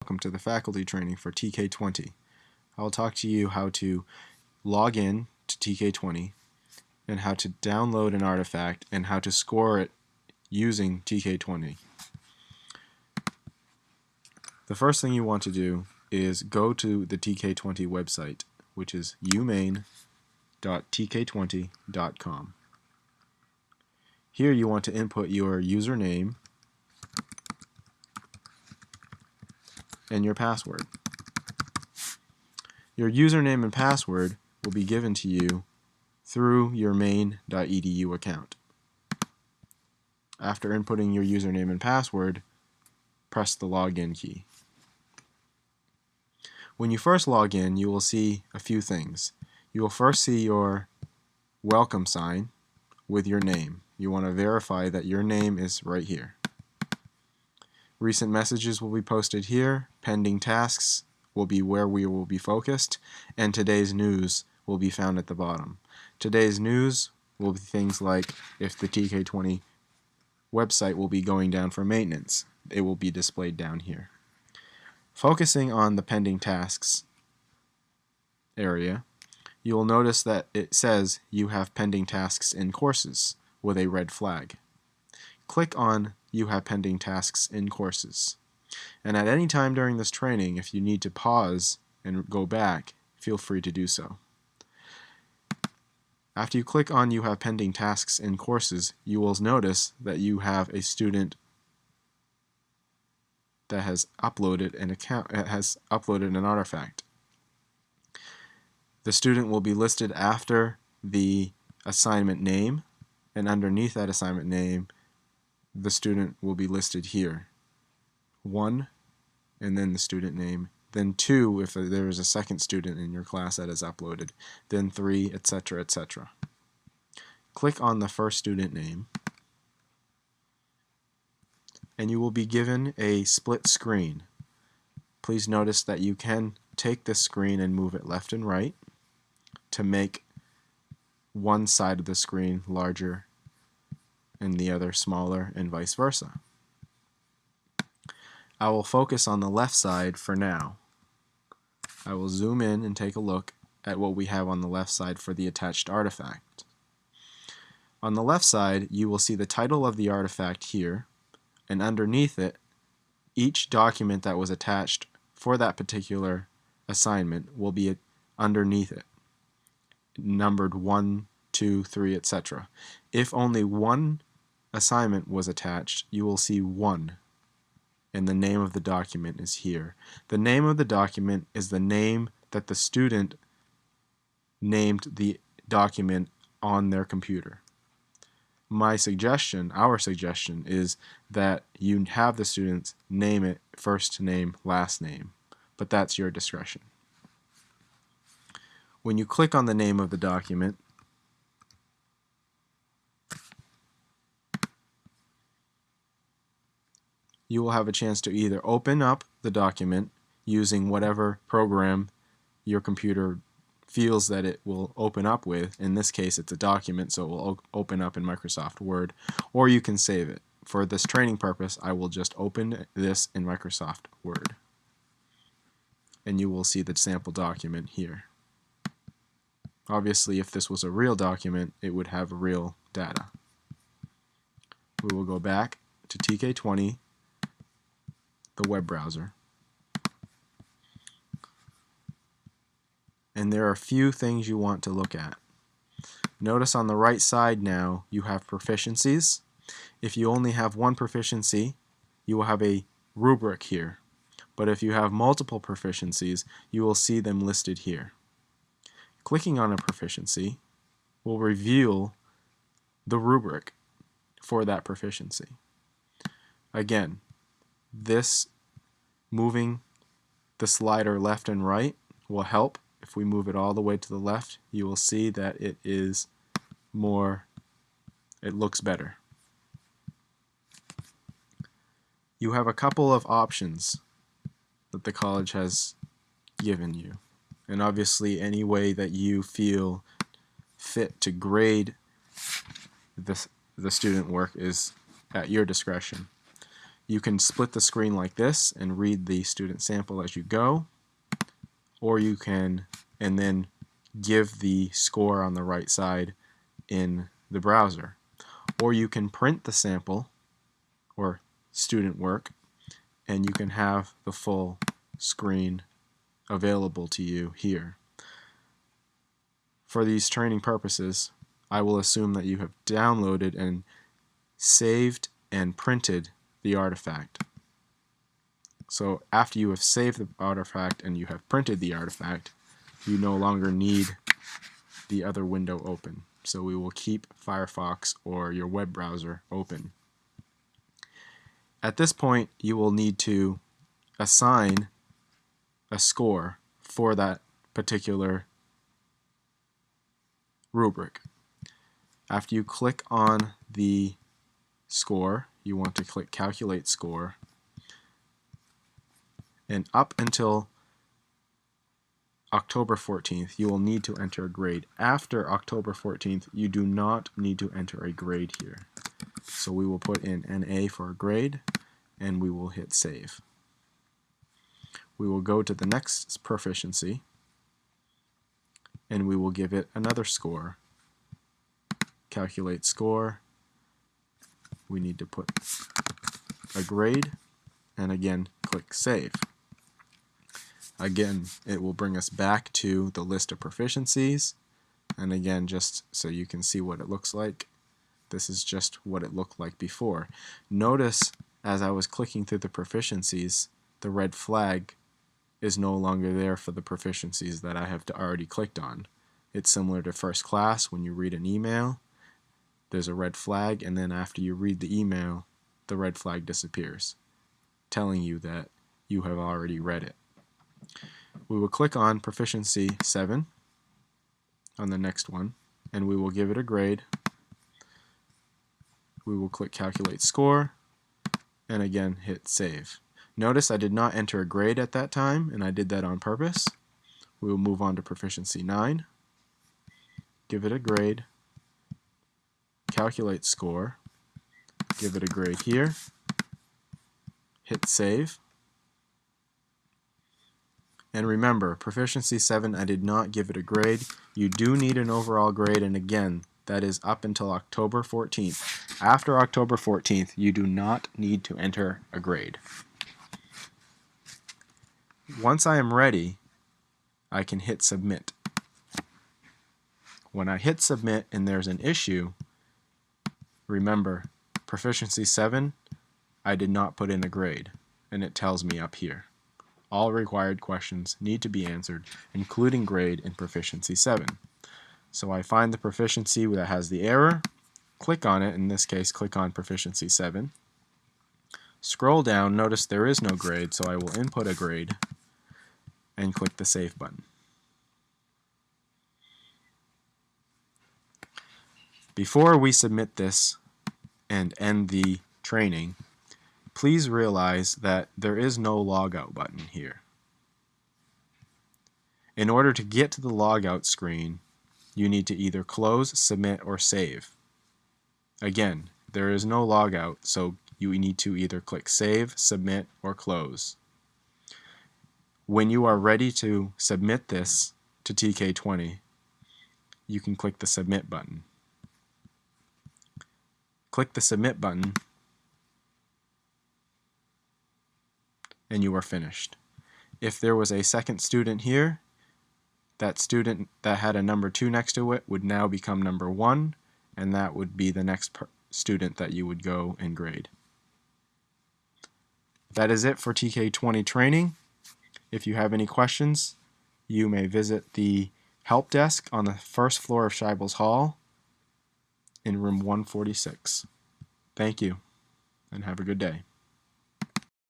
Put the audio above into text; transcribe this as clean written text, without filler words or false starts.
Welcome to the faculty training for TK20. I will talk to you how to log in to TK20 and how to download an artifact and how to score it using TK20. The first thing you want to do is go to the TK20 website, which is UMaine Tk20.com. Here you want to input your username and your password. Your username and password will be given to you through your UMaine.edu account. After inputting your username and password, press the login key. When you first log in, you will see a few things. You will first see your welcome sign with your name. You want to verify that your name is right here. Recent messages will be posted here, pending tasks will be where we will be focused, and today's news will be found at the bottom. Today's news will be things like if the TK20 website will be going down for maintenance. It will be displayed down here. Focusing on the pending tasks area, you will notice that it says you have pending tasks in courses with a red flag. Click on You have pending tasks in courses. And at any time during this training, if you need to pause and go back, feel free to do so. After you click on You have pending tasks in courses, you will notice that you have a student that has uploaded an artifact. The student will be listed after the assignment name, and underneath that assignment name the student will be listed here. 1, and then the student name, then 2 if there is a second student in your class that is uploaded, then 3, etc., etc. Click on the first student name, and you will be given a split screen. Please notice that you can take this screen and move it left and right to make one side of the screen larger and the other smaller, and vice versa. I will focus on the left side for now. I will zoom in and take a look at what we have on the left side for the attached artifact. On the left side, you will see the title of the artifact here, and underneath it, each document that was attached for that particular assignment will be underneath it, numbered 1, 2, 3, etc. If only one assignment was attached, you will see 1, and the name of the document is here. The name of the document is the name that the student named the document on their computer. Our suggestion is that you have the students name it first name, last name, but that's your discretion. When you click on the name of the document, you will have a chance to either open up the document using whatever program your computer feels that it will open up with. In this case, it's a document, so it will open up in Microsoft Word, or you can save it. For this training purpose, I will just open this in Microsoft Word, and you will see the sample document here. Obviously, if this was a real document, it would have real data. We will go back to TK20, the web browser, and there are a few things you want to look at. Notice on the right side now you have proficiencies. If you only have one proficiency, you will have a rubric here, but if you have multiple proficiencies, you will see them listed here. Clicking on a proficiency will reveal the rubric for that proficiency. Again, this moving the slider left and right will help. If we move it all the way to the left, you will see that it looks better. You have a couple of options that the college has given you, and obviously any way that you feel fit to grade the student work is at your discretion. you can split the screen like this and read the student sample as you go, or you can, and then give the score on the right side in the browser. Or you can print the sample or student work, and you can have the full screen available to you here. For these training purposes, I will assume that you have downloaded and saved and printed the artifact. So after you have saved the artifact and you have printed the artifact, you no longer need the other window open. So we will keep Firefox or your web browser open. At this point, you will need to assign a score for that particular rubric. After you click on the score, you want to click Calculate Score, and up until October 14th, you will need to enter a grade. After October 14th, you do not need to enter a grade here. So we will put in NA for a grade, and we will hit Save. We will go to the next proficiency, and we will give it another score. Calculate Score. We need to put a grade, and again, click Save. Again, it will bring us back to the list of proficiencies, and again, just so you can see what it looks like, this is just what it looked like before. Notice as I was clicking through the proficiencies, the red flag is no longer there for the proficiencies that I have already clicked on. It's similar to first class. When you read an email, there's a red flag, and then after you read the email, the red flag disappears, telling you that you have already read it. We will click on Proficiency 7 on the next one, and we will give it a grade. We will click Calculate Score, and again hit Save. Notice I did not enter a grade at that time, and I did that on purpose. We will move on to Proficiency 9, give it a grade, Calculate Score, give it a grade here, hit Save. And remember, Proficiency 7, I did not give it a grade. You do need an overall grade, and again, that is up until October 14th. After October 14th, you do not need to enter a grade. Once I am ready, I can hit Submit. When I hit Submit and there's an issue, remember, Proficiency 7, I did not put in a grade, and it tells me up here. All required questions need to be answered, including grade in Proficiency 7. So I find the proficiency that has the error, click on it, in this case click on Proficiency 7. Scroll down, notice there is no grade, so I will input a grade and click the Save button. Before we submit this and end the training, please realize that there is no logout button here. In order to get to the logout screen, you need to either close, submit, or save. Again, there is no logout, so you need to either click Save, Submit, or Close. When you are ready to submit this to TK20, you can click the Submit button. Click the Submit button, and you are finished. If there was a second student here, that student that had a number 2 next to it would now become number 1, and that would be the next student that you would go and grade. That is it for TK20 training. If you have any questions, you may visit the help desk on the first floor of Scheibel's Hall in room 146. Thank you, and have a good day.